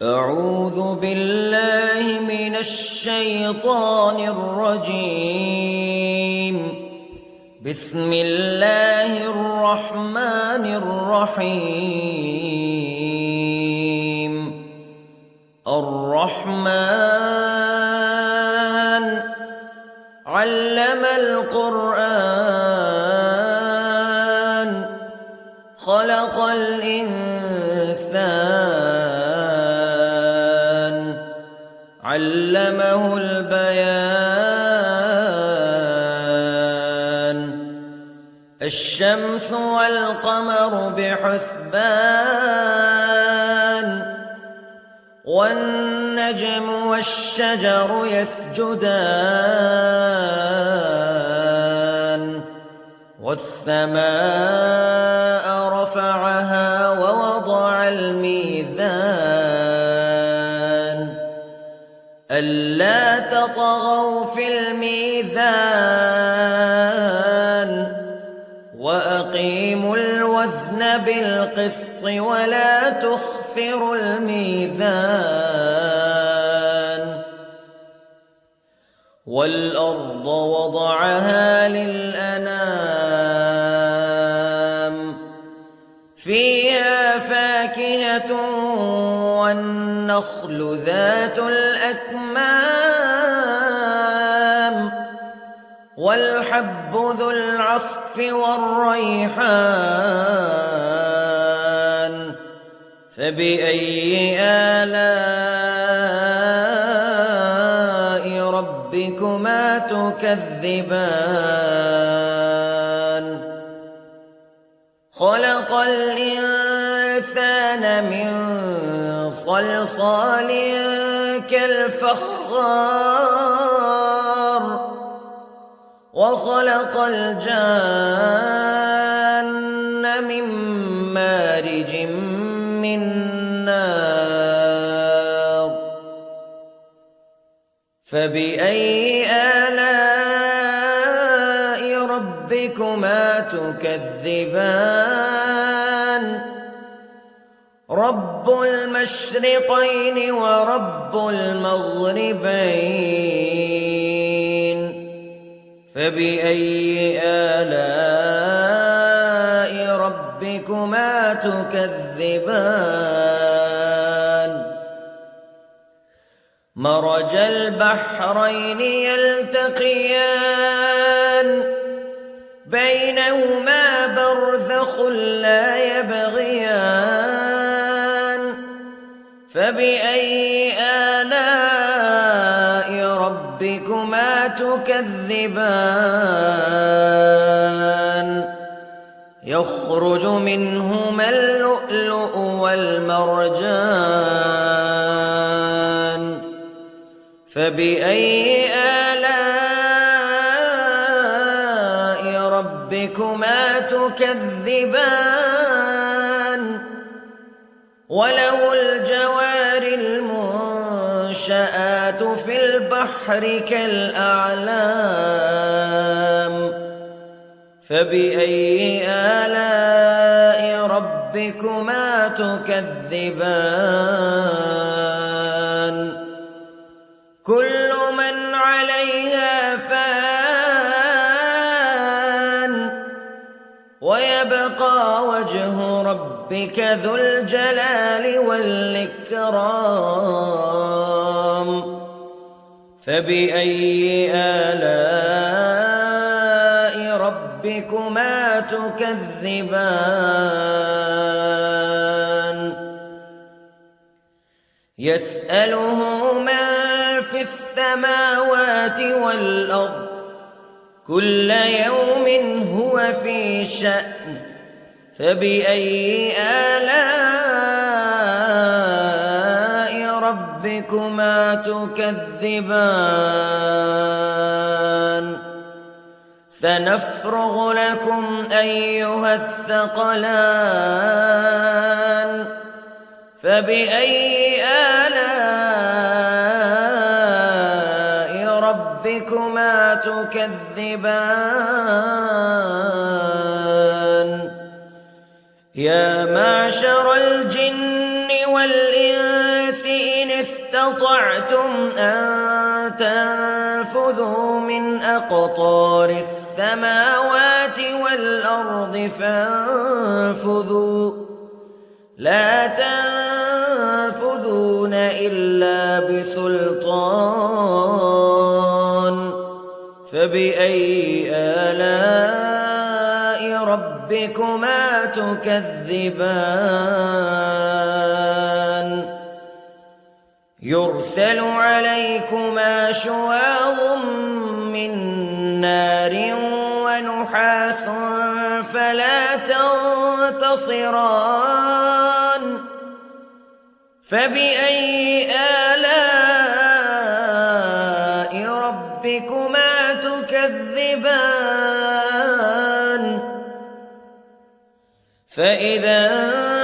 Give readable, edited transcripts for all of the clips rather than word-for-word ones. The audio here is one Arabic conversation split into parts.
أعوذ بالله من الشيطان الرجيم. بسم الله الرحمن الرحيم. الرحمن علم القرآن خلق الإنسان علمه البيان. الشمس والقمر بحسبان والنجم والشجر يسجدان والسماء رفعها ووضع الميزان ألا تطغوا في الميزان وأقيموا الوزن بالقسط ولا تخسروا الميزان. والأرض وضعها للأنام فيها فاكهة والنخل ذات الأكمام والحب ذو العصف والريحان فبأي آلاء ربكما تكذبان. خلق الإنسان من صلصال كالفخار وخلق الجان من مارج من نار فبأي آلاء ربكما تكذبان. رب المشرقين ورب المغربين فبأي آلاء ربكما تكذبان. مرج البحرين يلتقيان بينهما برزخ لا يبغيان فبأي آلاء ربكما تكذبان. يخرج منهما اللؤلؤ والمرجان فبأي آلاء ربكما تكذبان. وله الجوار المنشآت في البحر كالأعلام فبأي آلاء ربكما تكذبان. كل من عليها فان ويبقى وجه ربك ذو الجلال والإكرام فبأي آلاء ربكما تكذبان. يسأله من في السماوات والأرض كل يوم هو في شأن فبأي آلاء ربكما تكذبان. سنفرغ لكم أيها الثقلان فبأي آلاء ربكما تكذبان. يا معشر الجن والإنس استطعتم أن تنفذوا من أقطار السماوات والأرض فانفذوا لا تنفذون إلا بسلطان فبأي آلاء ربكما تكذبان يرسل عليكما شواظ من نار ونحاس فلا تنتصران فبأي آلاء ربكما تكذبان فإذا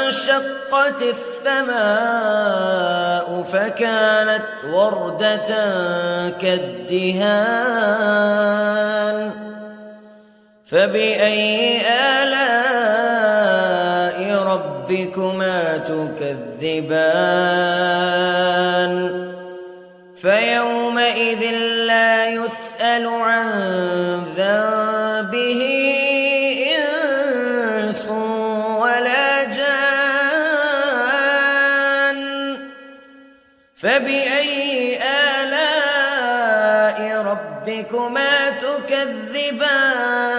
انشقت السماء فكانت وردة كالدهان فبأي آلاء ربكما تكذبان فيومئذ لا يسأل عن ذنبه إنس ولا جان فبأي آلاء ربكما تكذبان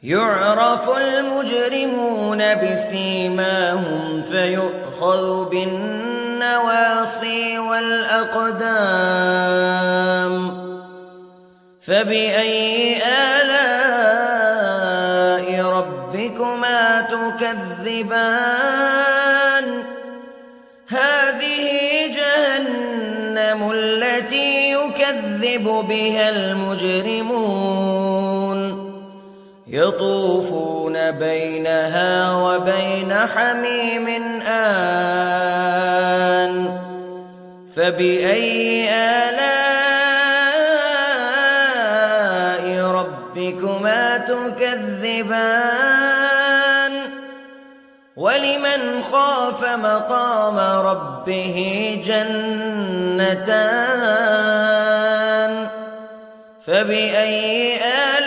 يعرف المجرمون بسيماهم فيؤخذ بالنواصي والأقدام فبأي آلاء ربكما تكذبان هذه جهنم التي يكذب بها المجرمون يطوفون بينها وبين حميم آن فبأي آلاء ربكما تكذبان ولمن خاف مقام ربه جنتان فبأي آلاء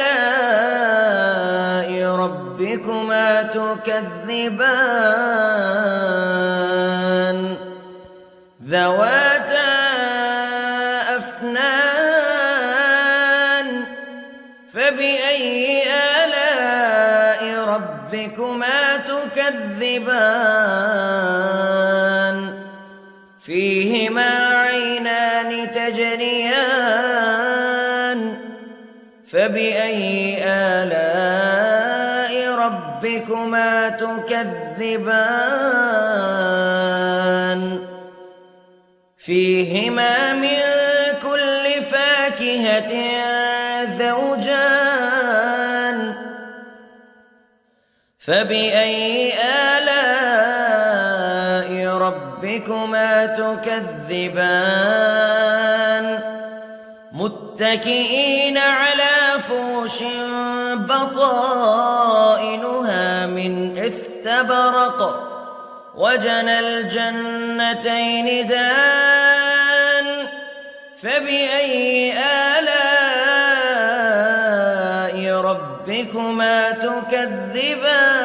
ربكما تكذبان ذواتا أفنان فبأي آلاء ربكما تكذبان فيهما عينان تجريان فبأي آلاء ربكما تكذبان فيهما من كل فاكهة زوجان فبأي آلاء ربكما تكذبان متكئين على فرش بطائنها من استبرق وجنى الجنتين دان فبأي آلاء ربكما تكذبان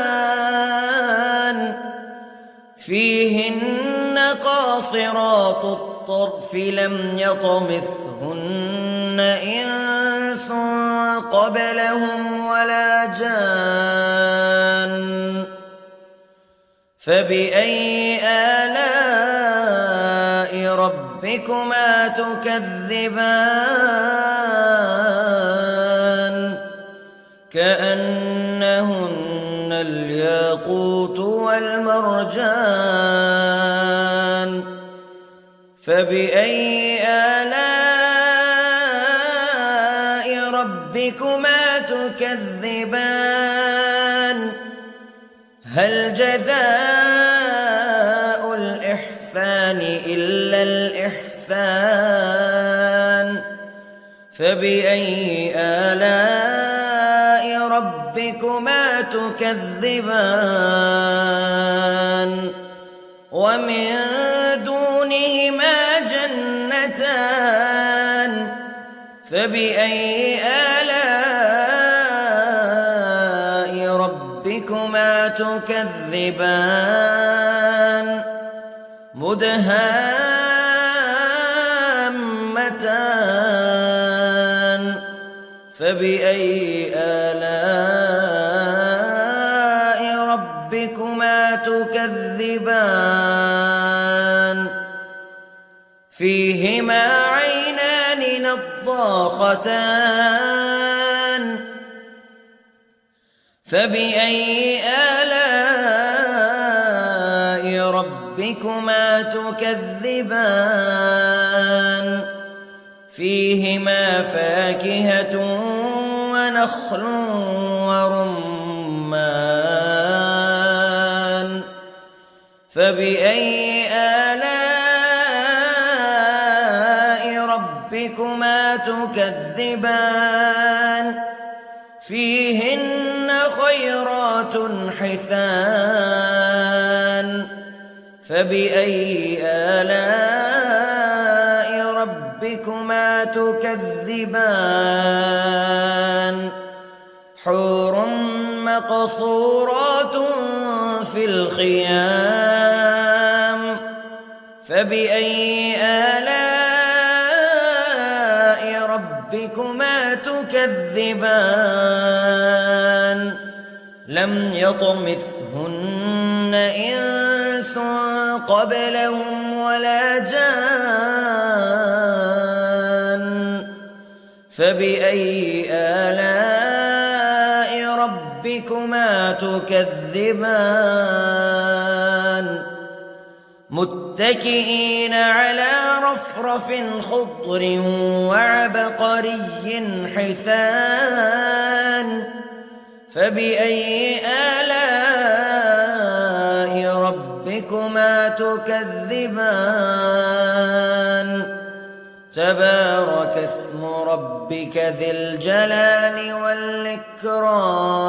فيهن قاصرات الطرف لم يطمثهن إنس قبلهم ولا جان فبأي آلاء ربكما تكذبان كأنهن الياقوت والمرجان فبأي آلاء ربكما تكذبان هل جزاء الإحسان إلا الإحسان فبأي آلاء ربكما تكذبان ومن دونهما جنتان فبأي آلاء ربكما تكذبان مدهامتان فبأي آلاء ربكما تكذبان فيهما عينان نضاختان فبأي آلاء ربكما تكذبان فيهما فاكهة ونخل ورمان فبأي آلاء ربكما تكذبان فيهن خيرات حسان فبأي آلاء ربكما تكذبان حور مقصورات في الخيام فبأي آلاء ربكما تكذبان لم يطمثهن إنس قبلهم ولا جان فبأي آلاء ربكما تكذبان متكئين على رفرف خضر وعبقري حسان فبأي آلاء ربكما تكذبان تبارك اسم ربك ذي الجلال والإكرام